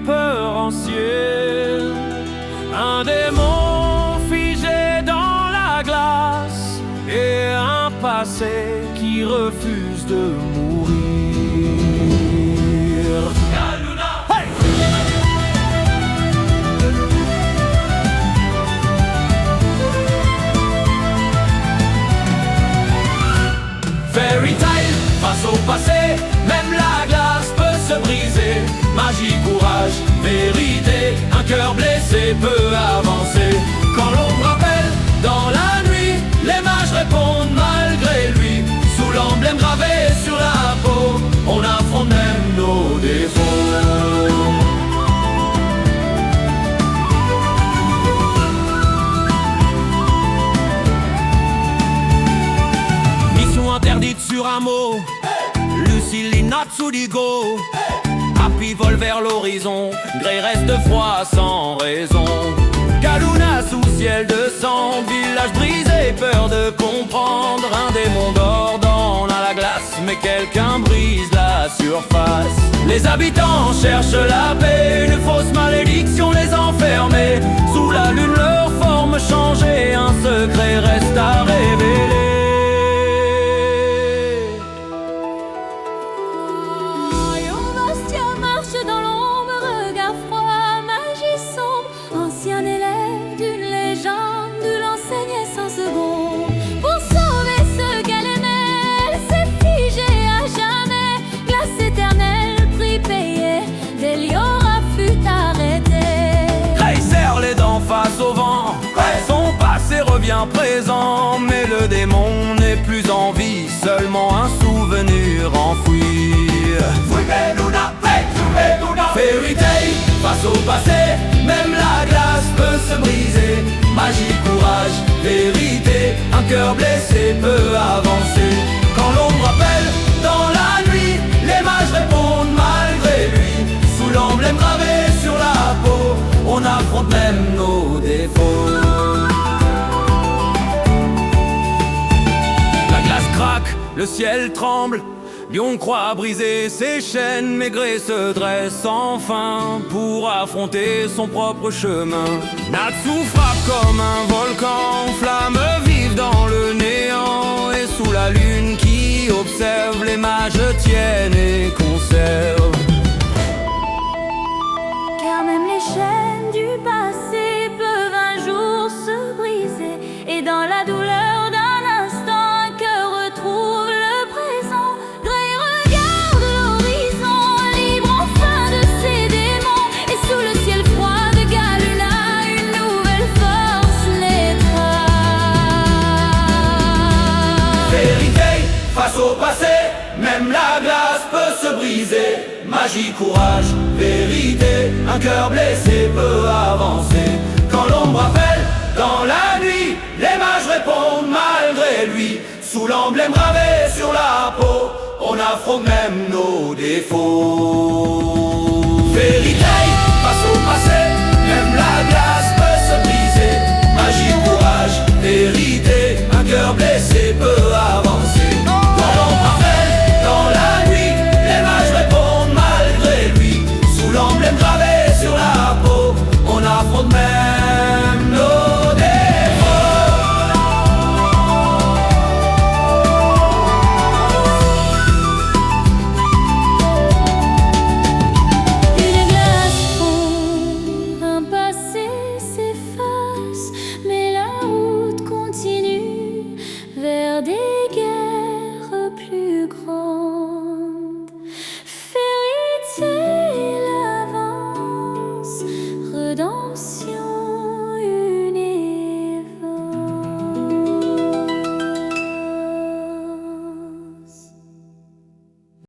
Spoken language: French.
ancienne, un démon figé dans la glace et un passé qui refuse de mourir. Hey! Fairy tale, face au passé, même la glace peut se briser. Magie, courage, vérité, un cœur blessé peut avancer. Quand l'ombre appelle dans la nuit, les mages répondent malgré lui. Sous l'emblème gravé sur la peau, on affronte même nos défauts. Mission interdite sur un mot, Lucille Natsudigo. Happy vole vers l'horizon, Grey reste froid sans raison. Kaluna sous ciel de sang, village brisé, peur de comprendre. Un démon dort dans la glace, mais quelqu'un brise la surface. Les habitants cherchent la paix, une fausse malédiction les enfermait. Sous la lune leur forme changée, un secret reste à révéler. Dans l'ombre, regard froid, magie sombre, ancien élève d'une légende, de l'enseigner sans seconde. Pour sauver ce qu'elle aimait, elle s'est figée à jamais. Glace éternelle, prix payé, Deliora fut arrêté. Grey serre les dents face au vent, son passé revient présent. Mais le démon n'est plus en vie, seulement un souvenir enfoui. Fairy tale, face au passé, même la glace peut se briser. Magie, courage, vérité, un cœur blessé peut avancer. Quand l'ombre appelle dans la nuit, les mages répondent malgré lui. Sous l'emblème gravé sur la peau, on affronte même nos défauts. La glace craque, le ciel tremble. Lion croit briser ses chaînes, Maigret se dresse enfin pour affronter son propre chemin. Natsu frappe comme un volcan, flamme vive dans le néant. Et sous la lune qui observe, les mages tiennent et conservent. Car même les chaînes du passé peuvent un jour se briser. Et dans la douleur d'un instant, un cœur retrouve le présent. Face au passé, même la glace peut se briser. Magie, courage, vérité, un cœur blessé peut avancer. Quand l'ombre appelle dans la nuit, les mages répondent malgré lui. Sous l'emblème gravé sur la peau, on affronte même nos défauts. Vérité.